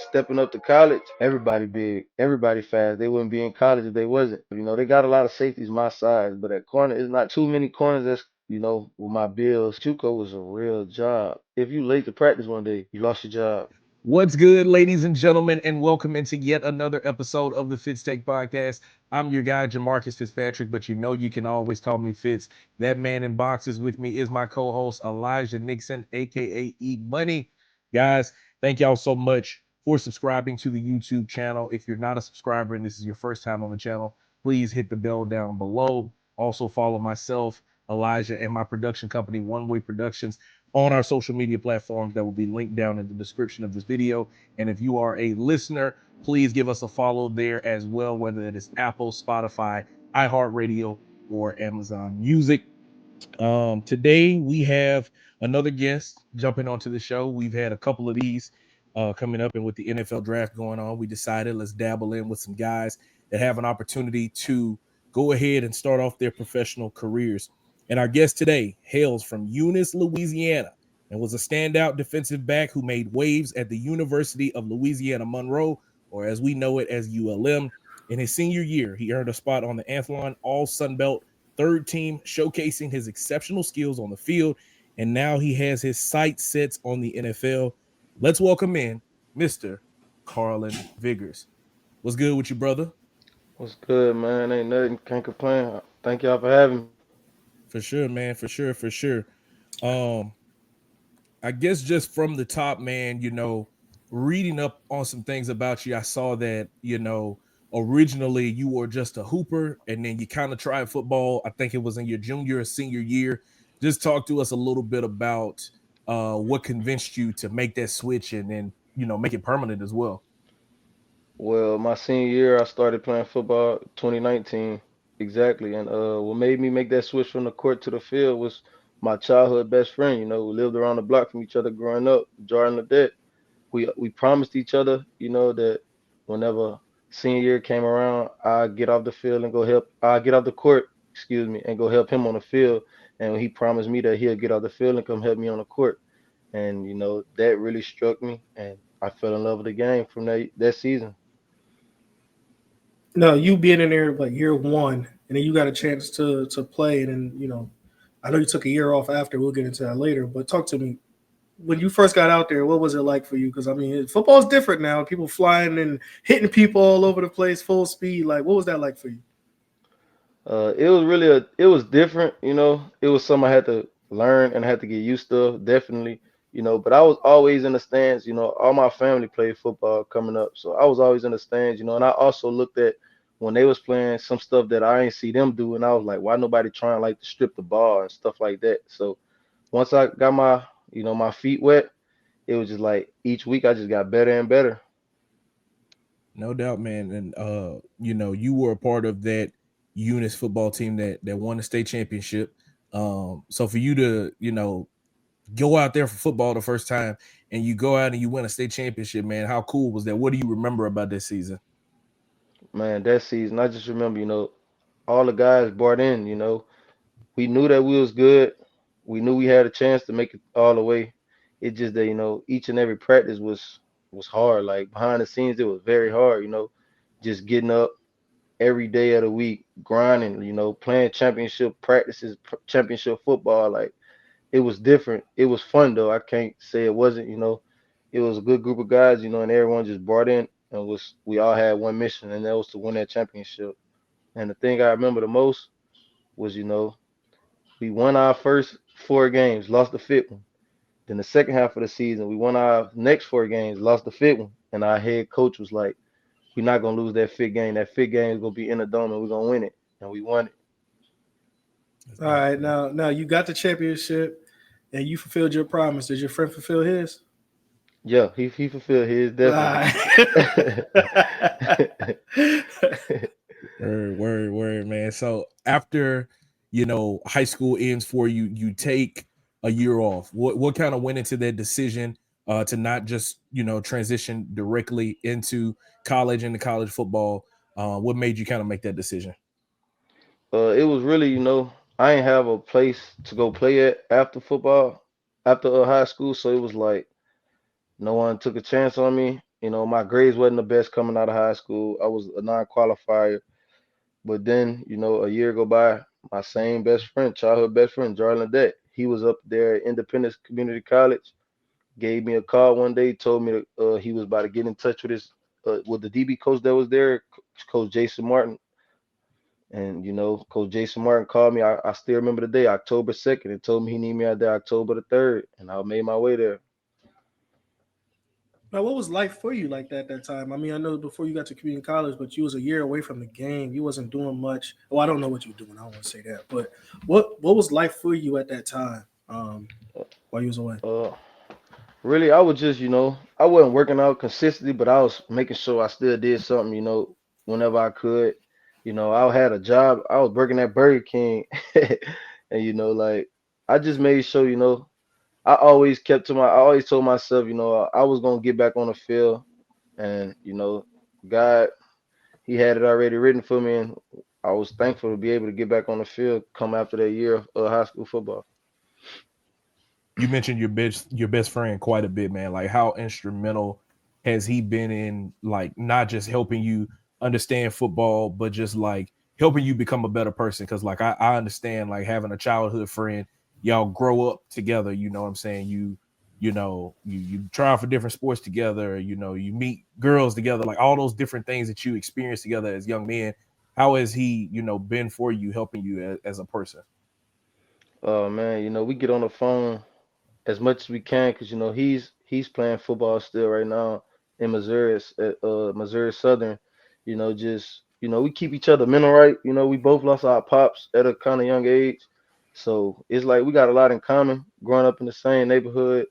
stepping up to college, everybody big, everybody fast. They wouldn't be in college if they wasn't. They got a lot of safeties my size, but at corner, it's not too many corners that's with my bills. JUCO was a real job. If you late to practice one day, you lost your job. What's good, ladies and gentlemen, and welcome into yet another episode of the Fitz Take Podcast. I'm your guy, Jamarcus Fitzpatrick, but you can always call me Fitz. That man in boxes with me is my co-host, Elijah Nixon, aka E Money. Guys, thank y'all so much for subscribing to the YouTube channel. If you're not a subscriber and this is your first time on the channel, please hit the bell down below. Also follow myself, Elijah, and my production company, ONEWAY Productions, on our social media platforms that will be linked down in the description of this video. And if you are a listener, please give us a follow there as well, whether it is Apple, Spotify, iHeartRadio, or Amazon Music. Today we have another guest jumping onto the show. We've had a couple of these coming up, and with the NFL draft going on, we decided let's dabble in with some guys that have an opportunity to go ahead and start off their professional careers. And our guest today hails from Eunice, Louisiana, and was a standout defensive back who made waves at the University of Louisiana-Monroe, or as we know it as ULM. In his senior year, he earned a spot on the Athlon All Sun Belt third team, showcasing his exceptional skills on the field. And now he has his sights set on the NFL. Let's welcome in Mr. Carlin Vigers. What's good with you, brother? What's good, man? Ain't nothing. Can't complain. Thank y'all for having me. For sure, man. For sure, for sure. Um, I guess just from the top, man, reading up on some things about you, I saw that, originally you were just a hooper and then you kind of tried football. I think it was in your junior or senior year. Just talk to us a little bit about what convinced you to make that switch and then, make it permanent as well. Well, my senior year, I started playing football 2019 exactly, and what made me make that switch from the court to the field was my childhood best friend. We lived around the block from each other growing up, Jordan Ledet. We promised each other, that whenever senior year came around, I get off the field and go help. I get off the court, excuse me, and go help him on the field. And he promised me that he'll get off the field and come help me on the court. And that really struck me, and I fell in love with the game from that season. No, you being in there like year one, and then you got a chance to play, and then I know you took a year off after. We'll get into that later, but talk to me when you first got out there. What was it like for you? Because I mean, football is different now. People flying and hitting people all over the place, full speed. Like, what was that like for you? It was different. It was something I had to learn and I had to get used to, definitely. But I was always in the stands. All my family played football coming up, so I was always in the stands. And I also looked at when they was playing some stuff that I ain't see them do, and I was like, why nobody trying like to strip the ball and stuff like that. So once I got my feet wet, it was just like each week I just got better and better. No doubt, man. And you were a part of that Eunice football team that won the state championship. So for you to, go out there for football the first time and you go out and you win a state championship, man, how cool was that? What do you remember about this season? Man, that season, I just remember, all the guys brought in, we knew that we was good. We knew we had a chance to make it all the way. It just that, each and every practice was hard. Like behind the scenes, it was very hard, just getting up every day of the week, grinding, playing championship practices, championship football. Like it was different. It was fun though. I can't say it wasn't, it was a good group of guys, and everyone just brought in and we all had one mission, and that was to win that championship. And the thing I remember the most was, we won our first 4 games, lost the fifth one. Then the second half of the season, we won our next 4 games, lost the fifth one. And our head coach was like, we're not gonna lose that fifth game. That fifth game is gonna be in the dome and we're gonna win it. And we won it. That's All dope, right, man. now you got the championship, and you fulfilled your promise. Did your friend fulfill his? Yeah, he fulfilled his All definitely. right. Word, man. So after high school ends for you, you take a year off. What kind of went into that decision to not just transition directly into college and the college football? What made you kind of make that decision? It was really, I ain't have a place to go play at after football, after high school. So it was like no one took a chance on me. You know, my grades wasn't the best coming out of high school. I was a non-qualifier. But then, you know, a year go by, my same best friend, childhood best friend, Jarlin Deck, he was up there at Independence Community College, gave me a call one day, told me he was about to get in touch with his with the DB coach that was there, Coach Jason Martin. And you know, Coach Jason Martin called me. I still remember the day, October 2nd, and told me he needed me out there October the 3rd, and I made my way there. Now, what was life for you like that time? I mean, I know before you got to community college, but you was a year away from the game. You wasn't doing much. Well, I don't know what you were doing. I don't want to say that. But what was life for you at that time while you was away? Uh, Really, I was just, you know, I wasn't working out consistently, but I was making sure I still did something, you know, whenever I could. You know, I had a job. I was working at Burger King, and you know, like I just made sure, you know, I always told myself, you know, I was gonna get back on the field, and you know, God, He had it already written for me, and I was thankful to be able to get back on the field, come after that year of high school football. You mentioned your best friend quite a bit, man. Like how instrumental has he been in like not just helping you understand football, but just like helping you become a better person? Cause like I understand like having a childhood friend, y'all grow up together, you know what I'm saying? You try out for different sports together, you meet girls together, like all those different things that you experience together as young men. How has he, been for you, helping you as a person? Oh man, you know, we get on the phone as much as we can because you know he's playing football still right now in Missouri at Missouri Southern. You know, just you know we keep each other mental right. You know, we both lost our pops at a kind of young age, so it's like we got a lot in common. Growing up in the same neighborhood,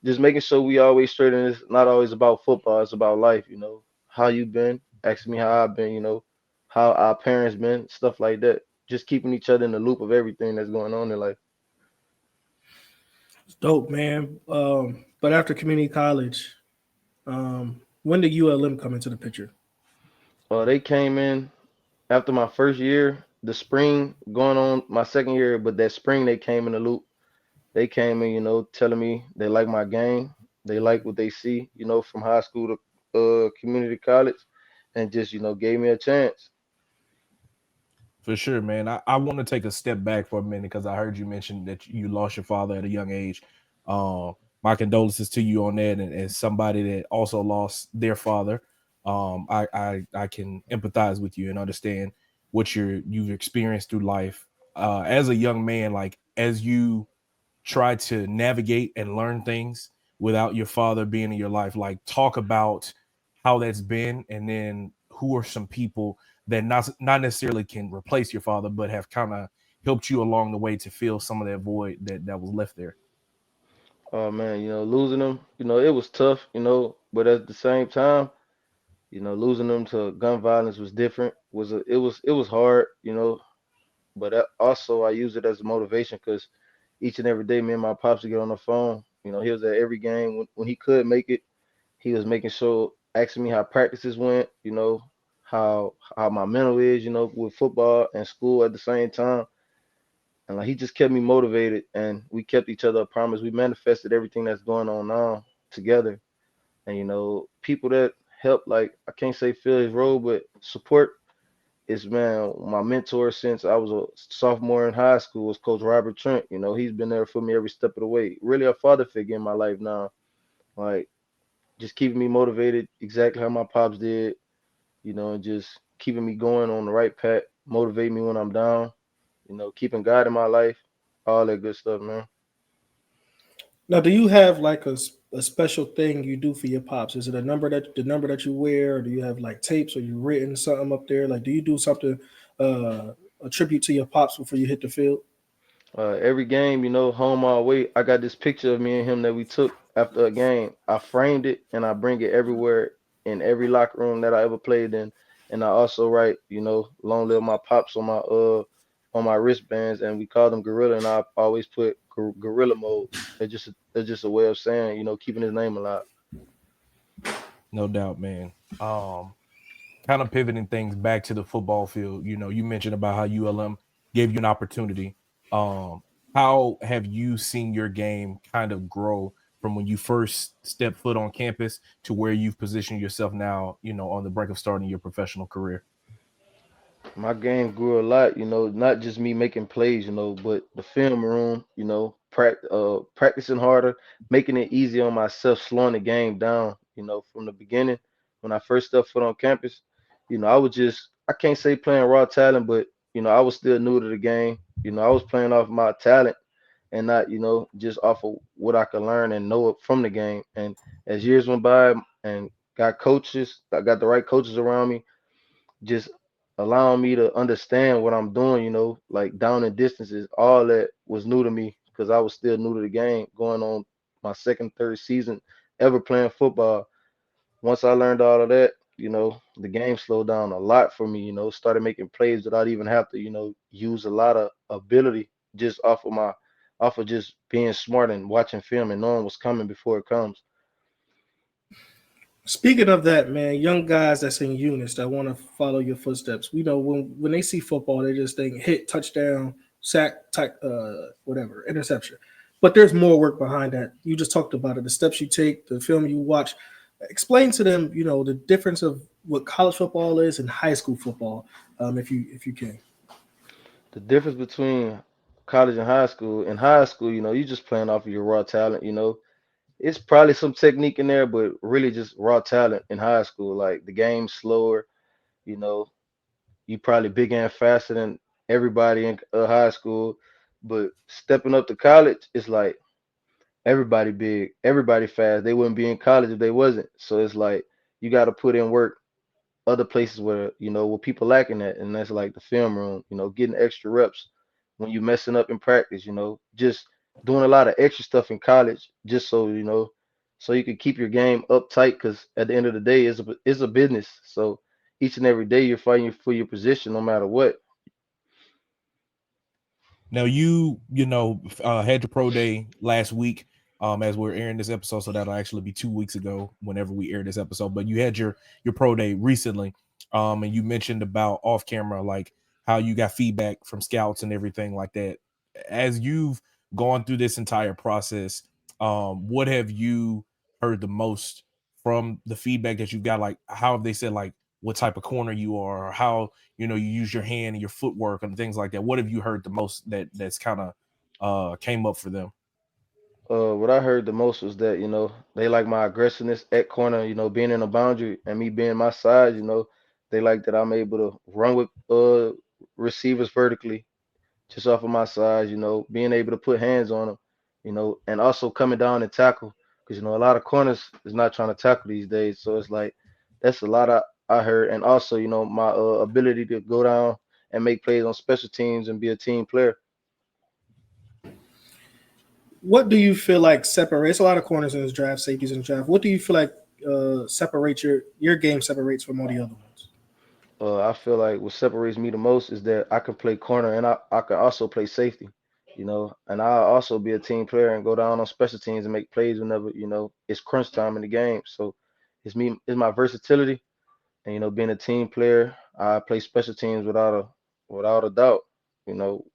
just making sure we always straight. And it's not always about football; it's about life. You know, how you been? Asking me how I've been. You know, how our parents been, stuff like that. Just keeping each other in the loop of everything that's going on in life. It's dope, man. But after community college, when did ULM come into the picture? They came in after my first year, the spring going on my second year, but that spring they came in the loop. They came in, you know, telling me they like my game, they like what they see, you know, from high school to community college, and just you know gave me a chance. For sure, man. I want to take a step back for a minute because I heard you mention that you lost your father at a young age. Um, my condolences to you on that, and as somebody that also lost their father, I can empathize with you and understand what you've experienced through life. As a young man, like as you try to navigate and learn things without your father being in your life, like talk about how that's been, and then who are some people that not necessarily can replace your father but have kind of helped you along the way to fill some of that void that was left there. Oh man, you know, losing them, you know, it was tough, you know, but at the same time, you know, losing them to gun violence was different. It was hard, you know, but also I use it as a motivation because each and every day, me and my pops would get on the phone. You know, he was at every game when he could make it. He was making sure, asking me how practices went. You know, how my mental is. You know, with football and school at the same time. And like he just kept me motivated, and we kept each other a promise. We manifested everything that's going on now together. And you know, people that help, like I can't say fill his role, but support is man, my mentor since I was a sophomore in high school was Coach Robert Trent. You know, he's been there for me every step of the way. Really a father figure in my life now. Like just keeping me motivated exactly how my pops did, you know, and just keeping me going on the right path, motivate me when I'm down, you know, keeping God in my life, all that good stuff, man. Now, do you have like a special thing you do for your pops? Is it the number that you wear, or do you have like tapes, or you written something up there? Like, do you do something a tribute to your pops before you hit the field? Every game, you know, home all way, I got this picture of me and him that we took after a game. I framed it and I bring it everywhere in every locker room that I ever played in. And I also write, you know, long live my pops on my wristbands, and we call them gorilla. And I always put gorilla mode. It's just a way of saying, you know, keeping his name alive. No doubt, man. um Kind of pivoting things back to the football field, you mentioned about how ULM gave you an opportunity. um how have you seen your game kind of grow from when you first stepped foot on campus to where you've positioned yourself now, on the brink of starting your professional career? My game grew a lot, not just me making plays, but the film room, practicing harder, making it easy on myself, slowing the game down, from the beginning when I first stepped foot on campus, I can't say playing raw talent, but I was still new to the game. I was playing off my talent and not, just off of what I could learn and know it from the game. And as years went by and I got the right coaches around me, just allowing me to understand what I'm doing, like down and distances, all that was new to me because I was still new to the game, going on my second, third season ever playing football. Once I learned all of that, the game slowed down a lot for me, started making plays without even have to, use a lot of ability just off of just being smart and watching film and knowing what's coming before it comes. Speaking of that, man, young guys that's in units that want to follow your footsteps, we know when they see football, they just think hit, touchdown, sack, whatever, interception. But there's more work behind that. You just talked about it, the steps you take, the film you watch. Explain to them, the difference of what college football is and high school football, if you can. The difference between college and high school, in high school, you just playing off of your raw talent, it's probably some technique in there, but really just raw talent in high school. Like the game's slower, you know, you probably bigger and faster than everybody in high school. But stepping up to college, it's like everybody big, everybody fast. They wouldn't be in college if they wasn't. So it's like you got to put in work other places where where people lacking at, and that's like the film room. Getting extra reps when you messing up in practice. Just doing a lot of extra stuff in college, just so so you can keep your game uptight. Because at the end of the day, it's a business. So each and every day you're fighting for your position, no matter what. Now had your pro day last week, as we're airing this episode, so that'll actually be 2 weeks ago whenever we air this episode. But you had your pro day recently, and you mentioned about off camera, like how you got feedback from scouts and everything like that. As you've gone through this entire process, what have you heard the most from the feedback that you've got? Like, how have they said, like, what type of corner you are, or how you use your hand and your footwork and things like that? What have you heard the most that's kind of came up for them? What I heard the most was that they like my aggressiveness at corner. Being in a boundary and me being my size. They like that I'm able to run with receivers vertically just off of my size, being able to put hands on them, and also coming down and tackle because a lot of corners is not trying to tackle these days. So it's like that's a lot I heard, and also my ability to go down and make plays on special teams and be a team player. What do you feel like separates a lot of corners in this draft, safeties in the draft? What do you feel like separates your game separates from all the other ones? I feel like what separates me the most is that I can play corner and I can also play safety. And I'll also be a team player and go down on special teams and make plays whenever, it's crunch time in the game. So it's my versatility. And being a team player, I play special teams without a doubt. You know,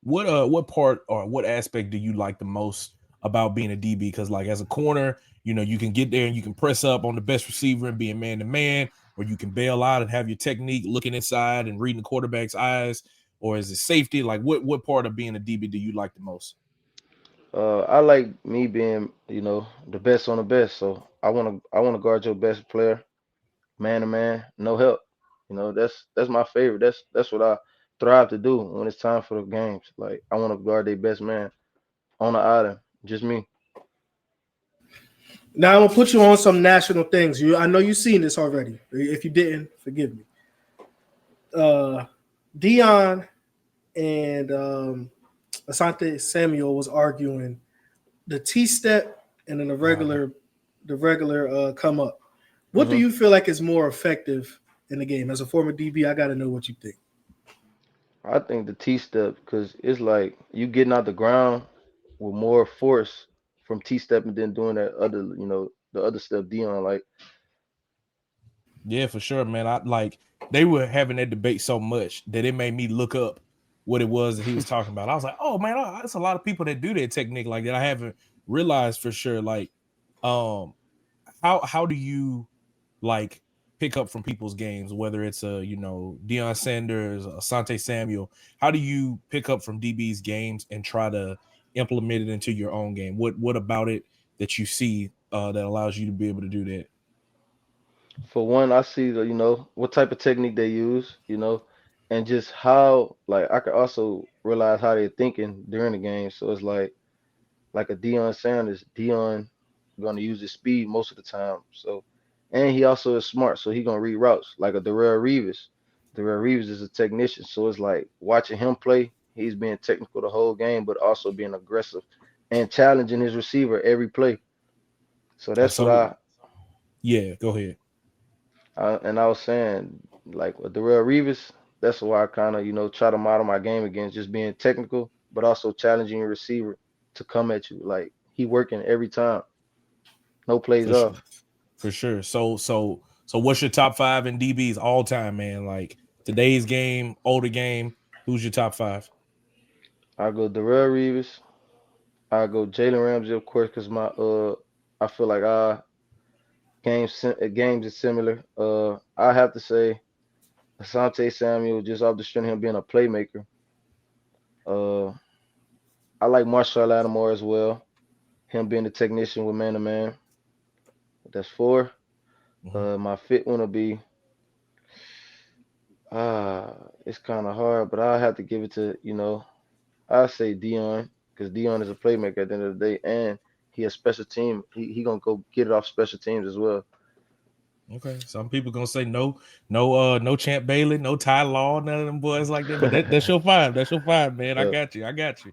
What part or what aspect do you like the most about being a DB? Because like as a corner, you can get there and you can press up on the best receiver and being man to man, or you can bail out and have your technique looking inside and reading the quarterback's eyes, or is it safety? Like what part of being a DB do you like the most? I like me being, the best on the best. So I wanna guard your best player, man to man, no help. That's my favorite. That's what I thrive to do when it's time for the games. Like I want to guard their best man on the island, just me. Now I'm gonna put you on some national things. I know you've seen this already. If you didn't, forgive me. Uh, Deion and Asante Samuel was arguing the T step and then the regular come up. What do hmm you feel like is more effective in the game? As a former DB, I got to know what you think. I think the T step because it's like you getting out the ground with more force from T stepping than doing that other, the other step Dion like. Yeah, for sure, man. I like they were having that debate so much that it made me look up what it was that he was talking about. I was like, oh man, that's a lot of people that do that technique like that. I haven't realized for sure. Like, how do you like pick up from people's games, whether it's Deion Sanders, Asante Samuel? How do you pick up from DB's games and try to implement it into your own game? What about it that you see that allows you to be able to do that? For one, I see the, what type of technique they use, and just how, like, I could also realize how they're thinking during the game. So it's like a Deion Sanders, Deion gonna use his speed most of the time. So, and he also is smart, so he gonna read routes like a Darrell Reeves. Darrell Reeves is a technician, so it's like watching him play. He's being technical the whole game, but also being aggressive and challenging his receiver every play. So that's what So yeah, go ahead. and I was saying, like with Darrell Reeves, that's why I kind of try to model my game against just being technical, but also challenging your receiver to come at you. Like he working every time, no plays For sure. off. For sure. So what's your top five in DBs all time, man? Like today's game, older game. Who's your top five? I go Darrell Reeves. I go Jalen Ramsey, of course, because I feel like games is similar. I have to say Asante Samuel, just off the strength of him being a playmaker. Uh, I like Marshall Lattimore as well. Him being the technician with man to man. That's four. Mhm. My fifth one will be it's kind of hard, but I have to give it to I say Dion because Dion is a playmaker at the end of the day, and he a special team. He gonna go get it off special teams as well. Okay. Some people gonna say no Champ Bailey, no Ty Law, none of them boys like that. But that's your five. That's your five, man. I Yeah. got you. I got you.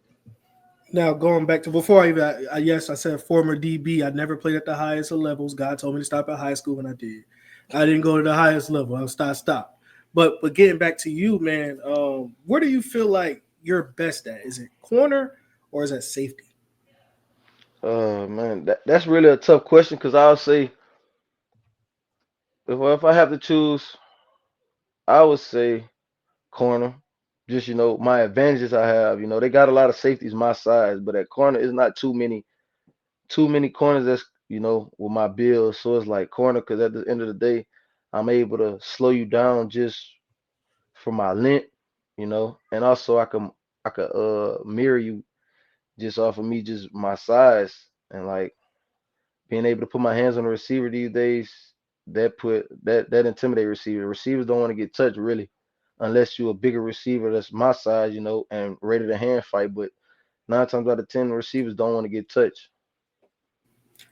Now going back to before I even, yes, I said former DB. I never played at the highest of levels. God told me to stop at high school, and I did. I didn't go to the highest level. I stop. But getting back to you, man, where do you feel like you're best at? Is it corner or is that safety? Man, that's really a tough question because I'll say if I have to choose, I would say corner. Just my advantages I have. They got a lot of safeties my size, but at corner it's not too many corners that's with my build. So it's like corner because at the end of the day, I'm able to slow you down just for my length, and also I could mirror you just off of me just my size and like being able to put my hands on the receiver these days. That intimidate receiver. Receivers don't want to get touched really, unless you're a bigger receiver that's my size, and ready to hand fight. But 9 times out of 10, receivers don't want to get touched.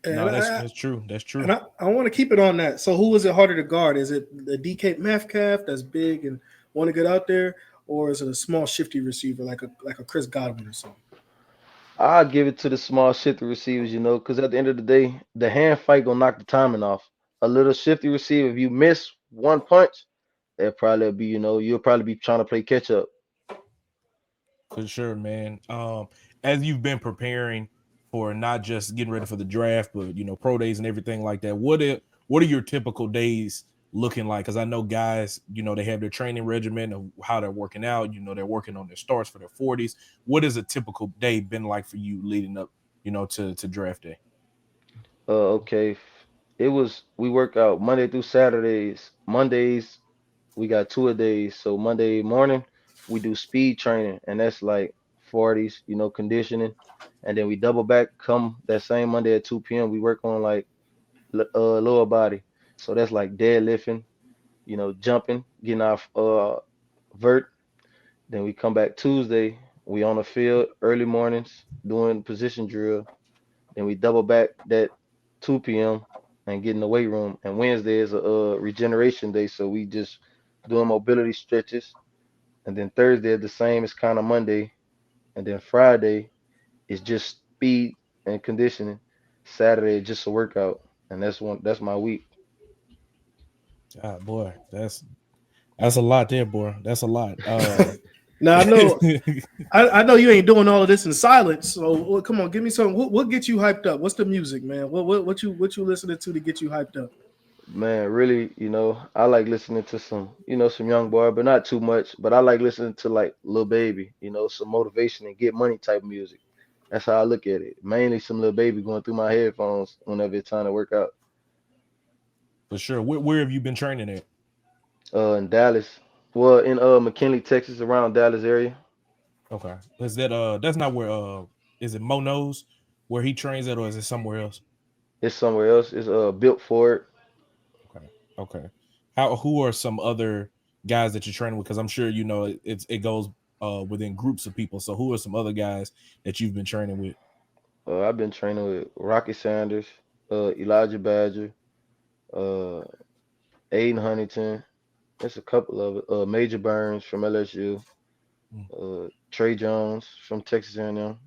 And No, that's I that's true. That's and true. I want to keep it on that. So who is it harder to guard? Is it the DK Metcalf that's big and want to get out there, or is it a small shifty receiver like a Chris Godwin or something? I give it to the small shifty receivers, because at the end of the day, the hand fight gonna knock the timing off. A little shifty receiver, if you miss one punch, that probably be, you'll probably be trying to play catch up. For sure, man. As you've been preparing for not just getting ready for the draft, but pro days and everything like that, what are your typical days looking like? Because I know guys, they have their training regimen of how they're working out. They're working on their starts for their 40s. What has a typical day been like for you leading up, to draft day? Okay. We work out Monday through Saturdays. Mondays we got 2 a days. So Monday morning we do speed training, and that's like 40s, conditioning, and then we double back. Come that same Monday at 2 p.m. we work on like lower body. So that's like deadlifting, jumping, getting off vert. Then we come back Tuesday. We on the field early mornings doing position drill. Then we double back that 2 p.m. and get in the weight room. And Wednesday is a regeneration day, so we just doing mobility stretches. And then Thursday is the same as kind of Monday. And then Friday is just speed and conditioning. Saturday is just a workout, and that's my week. Ah, boy, that's a lot there, boy. That's a lot. Now I know you ain't doing all of this in silence. So well, come on, give me some. What gets you hyped up? What's the music, man? What you listening to get you hyped up? Man, really, I like listening to some young boy, but not too much. But I like listening to like Lil Baby, some motivation and get money type music. That's how I look at it. Mainly some Lil Baby going through my headphones whenever it's time to work out. For sure. Where have you been training at? In Dallas, well, in McKinley, Texas, around Dallas area. Okay. Is that that's not where is it Mono's where he trains at, or is it somewhere else? It's somewhere else. It's built for it. Okay. Okay. How who are some other guys that you're training with? Because I'm sure you know it goes within groups of people. So who are some other guys that you've been training with? I've been training with Rocky Sanders, Elijah Badger, uh, Aiden Huntington. There's a couple of it. Major Burns from LSU. Mm. Trey Jones from Texas A&M.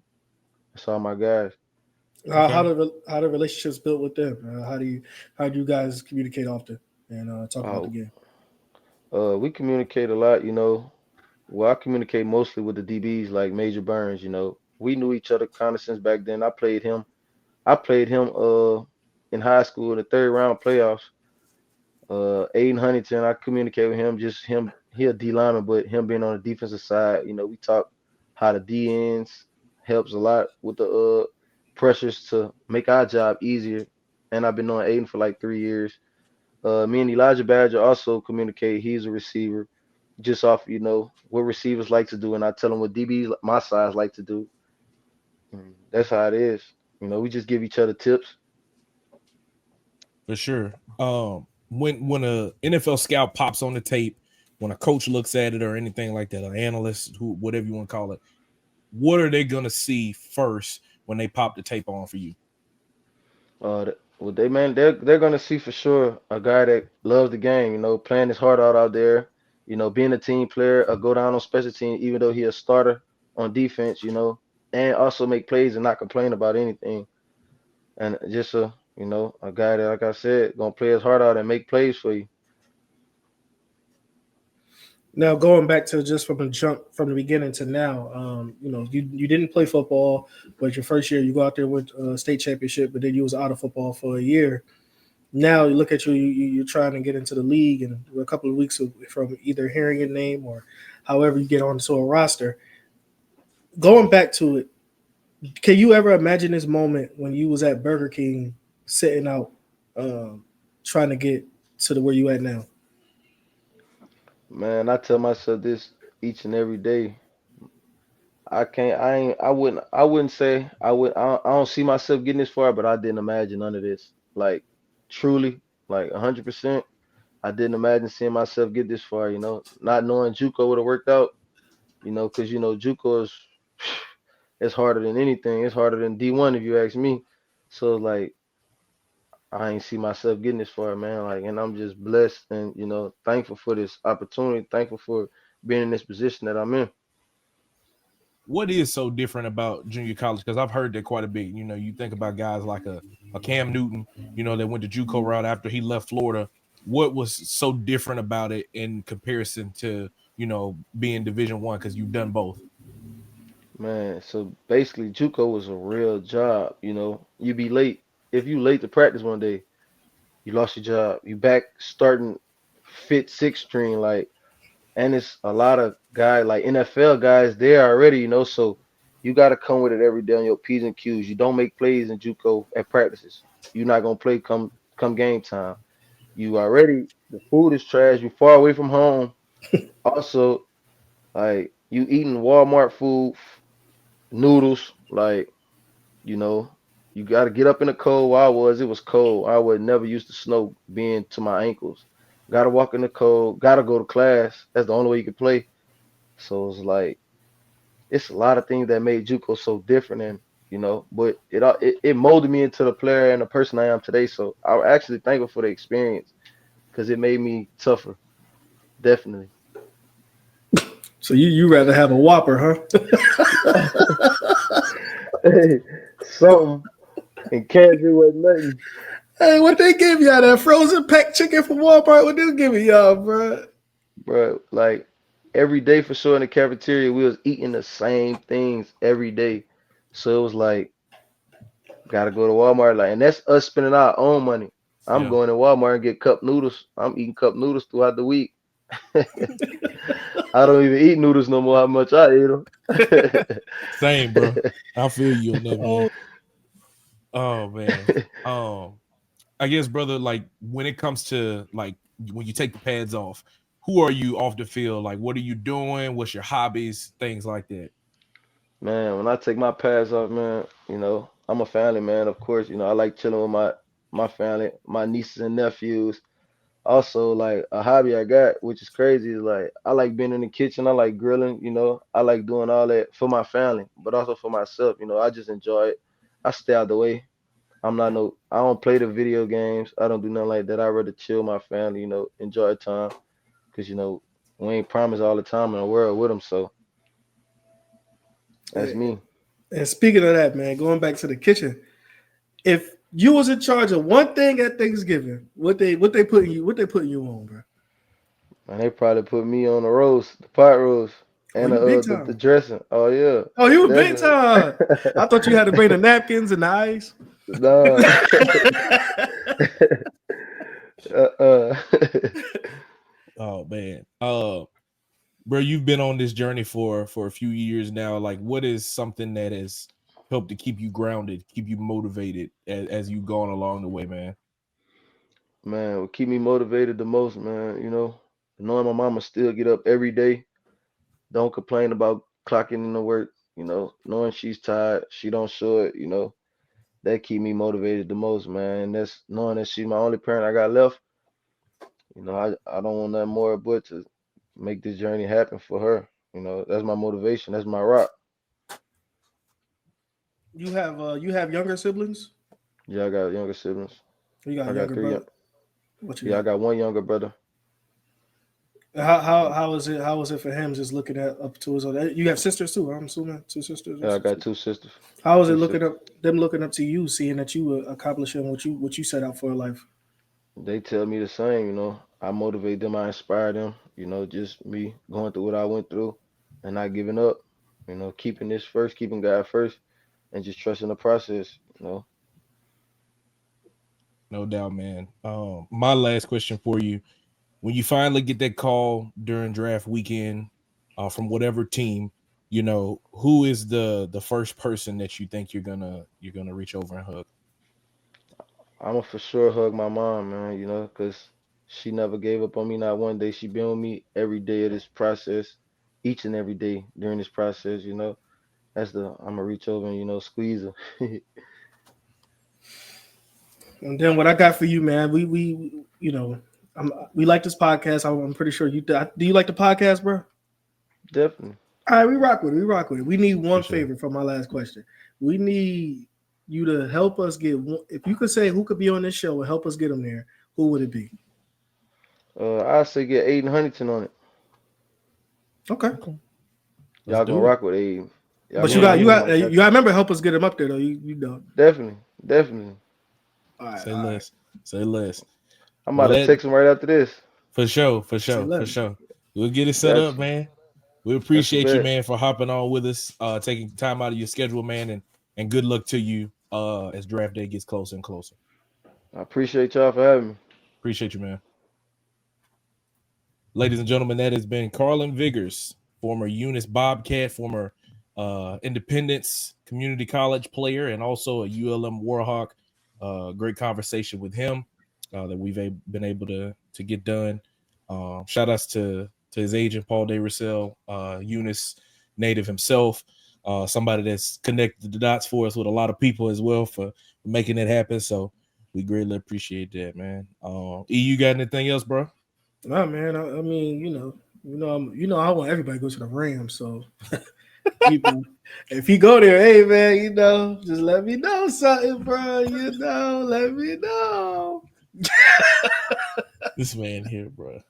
That's all my guys. How Okay. the relationships built with them? How do you guys communicate often and talk about Uh, the game? we communicate a lot. Well, I communicate mostly with the DBs like Major Burns. We knew each other kind of since back then. I played him in high school in the third round playoffs. Aiden Huntington, I communicate with him, just him, he a D lineman, but him being on the defensive side, we talk how the D ends helps a lot with the pressures to make our job easier. And I've been knowing Aiden for like 3 years. Me and Elijah Badger also communicate. He's a receiver, just off what receivers like to do, and I tell him what DBs my size like to do. That's how it is. We just give each other tips. For sure. When a NFL scout pops on the tape, when a coach looks at it or anything like that, an analyst, who whatever you want to call it, what are they gonna see first when they pop the tape on for you? Well, they're gonna see for sure a guy that loves the game. Playing his heart out there. Being a team player, go down on special team, even though he a starter on defense. And also make plays and not complain about anything. And just a guy that, like I said, gonna play his heart out and make plays for you. Now going back to just from the jump from the beginning to now, you didn't play football, but your first year you go out there with a state championship, but then you was out of football for a year. Now you look at you're trying to get into the league, and we're a couple of weeks from either hearing your name or however you get onto a roster. Going back to it, can you ever imagine this moment when you was at Burger King sitting out, um, trying to get to the where you at now? Man, I tell myself this each and every day. I can't. I ain't. I wouldn't. I wouldn't say I would. I don't see myself getting this far, but I didn't imagine none of this. Like truly, like 100%. I didn't imagine seeing myself get this far. Not knowing JUCO would have worked out. Because JUCO is it's harder than anything. It's harder than D1 if you ask me. So like I ain't see myself getting this far, man. Like, and I'm just blessed and thankful for this opportunity. Thankful for being in this position that I'm in. What is so different about junior college? Because I've heard that quite a bit. You know, you think about guys like a Cam Newton, you know, that went to JUCO route after he left Florida. What was so different about it in comparison to, you know, being Division 1? Because you've done both. Man, so basically JUCO was a real job. You be late. If you late to practice one day, you lost your job. You back starting fifth, sixth string, like, and it's a lot of guys like NFL guys there already, so you got to come with it every day on your P's and Q's. You don't make plays in JUCO at practices. You're not gonna play come game time. You already the food is trash. You far away from home. Also, like you eating Walmart food, noodles, like you know, you got to get up in the cold. Where it was cold. I would never used to snow being to my ankles. Got to walk in the cold. Got to go to class. That's the only way you can play. So it's like it's a lot of things that made JUCO so different, and but it molded me into the player and the person I am today. So I'm actually thankful for the experience because it made me tougher, definitely. So you rather have a Whopper, huh? Hey, something and can't do what nothing, Hey, what they give y'all? That frozen packed chicken from Walmart? What they giving y'all, bro? bro. Like every day for sure in the cafeteria, we was eating the same things every day. So it was like, gotta go to Walmart, like, and that's us spending our own money. I'm Yeah. going to Walmart and get cup noodles. I'm eating cup noodles throughout the week. I don't even eat noodles no more. How much I eat them. Same, bro. I feel you on that, man. Oh, Oh man. Um, I guess, brother, like when it comes to like when you take the pads off, who are you off the field? Like, what are you doing? What's your hobbies? Things like that. Man, when I take my pads off, man, I'm a family man, of course. I like chilling with my family, my nieces and nephews. Also, like a hobby I got, which is crazy, is like I like being in the kitchen. I like grilling. I like doing all that for my family, but also for myself. I just enjoy it. I stay out the way. I don't play the video games. I don't do nothing like that. I rather chill with my family, enjoy time, cause we ain't promised all the time in the world with them. So that's me. and speaking of that, man, going back to the kitchen, if you was in charge of one thing at Thanksgiving, what they putting you on, bro? And they probably put me on the roast, the pot roast, Oh, and you big the time. dressing. Oh yeah, Oh, you big definitely. time. I thought you had to bring the napkins and the ice. No. uh-uh. Oh man. Bro, you've been on this journey for a few years now. Like, what is something that has helped to keep you grounded, keep you motivated as you've gone along the way, man? Man, what keep me motivated the most, man, knowing my mama still get up every day, don't complain about clocking into work, knowing she's tired, she don't show it, that keep me motivated the most, man. And that's knowing that she's my only parent I got left. I don't want nothing more but to make this journey happen for her. That's my motivation. That's my rock. You have younger siblings? Yeah, I got younger siblings. You got I a got younger three. brother. What you Yeah, I got? got one younger brother. How is it for him just looking at up to his own? You have sisters too, I'm assuming two sisters or Yeah, I got something. two sisters. How is it Two looking sisters. up them looking up to you, seeing that you were accomplishing what you set out for in life? They tell me the same. I motivate them. I inspire them. Just me going through what I went through and not giving up. Keeping this first, keeping God first, and just trusting the process. No doubt, man. My last question for you: when you finally get that call during draft weekend, from whatever team, who is the first person that you think you're gonna reach over and hug? I'ma for sure hug my mom, man. 'Cause she never gave up on me. Not one day. She been with me every day of this process, each and every day during this process. I'ma reach over and squeeze her. And then what I got for you, man, we we like this podcast. I'm pretty sure you do. Do you like the podcast, bro? Definitely. All right, we rock with it. We rock with it. We need For one sure. favor for my last question. We need you to help us get one. If you could say who could be on this show and help us get them there, who would it be? I say get Aiden Huntington on it. Okay, Okay, let's Y'all gonna do it. rock with Aiden. Y'all but gonna you Yeah, got rock you with yeah. him got like you got that. to remember help us get them up there though. You know. Definitely, definitely. All right, Say all right. less. Say less. I'm Well, about to that text him right after this. for sure, for Say sure, for less. sure. We'll get it set up, Got you. man. We That's a appreciate you, bet. man, for hopping on with us, taking time out of your schedule, man, and good luck to you as draft day gets closer and closer. I appreciate y'all for having me. Appreciate you, man. Ladies and gentlemen, that has been Carlin Vigers, former Eunice Bobcat, former Independence Community College player, and also a ULM Warhawk. Great conversation with him that we've been able to get done. Shout outs to his agent Paul De Russell, Eunice native himself, somebody that's connected the dots for us with a lot of people as well for making it happen. So we greatly appreciate that, man. You got anything else, bro? Nah, man. I mean, I want everybody to go to the Rams. So, you know, if you go there, hey, man, just let me know something, bro. Let me know. This man here, bro.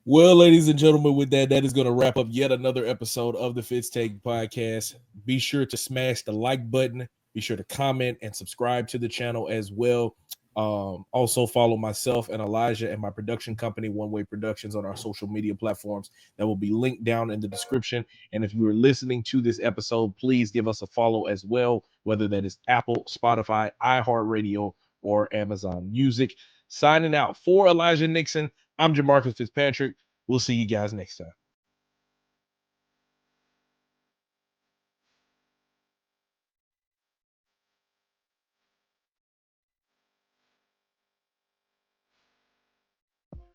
Well, ladies and gentlemen, with that, that is going to wrap up yet another episode of the Fitz Take Podcast. Be sure to smash the like button. Be sure to comment and subscribe to the channel as well. Also, follow myself and Elijah and my production company, One Way Productions, on our social media platforms. That will be linked down in the description. And if you are listening to this episode, please give us a follow as well, whether that is Apple, Spotify, iHeartRadio, or Amazon Music. Signing out for Elijah Nixon, I'm Jamarcus Fitzpatrick. We'll see you guys next time.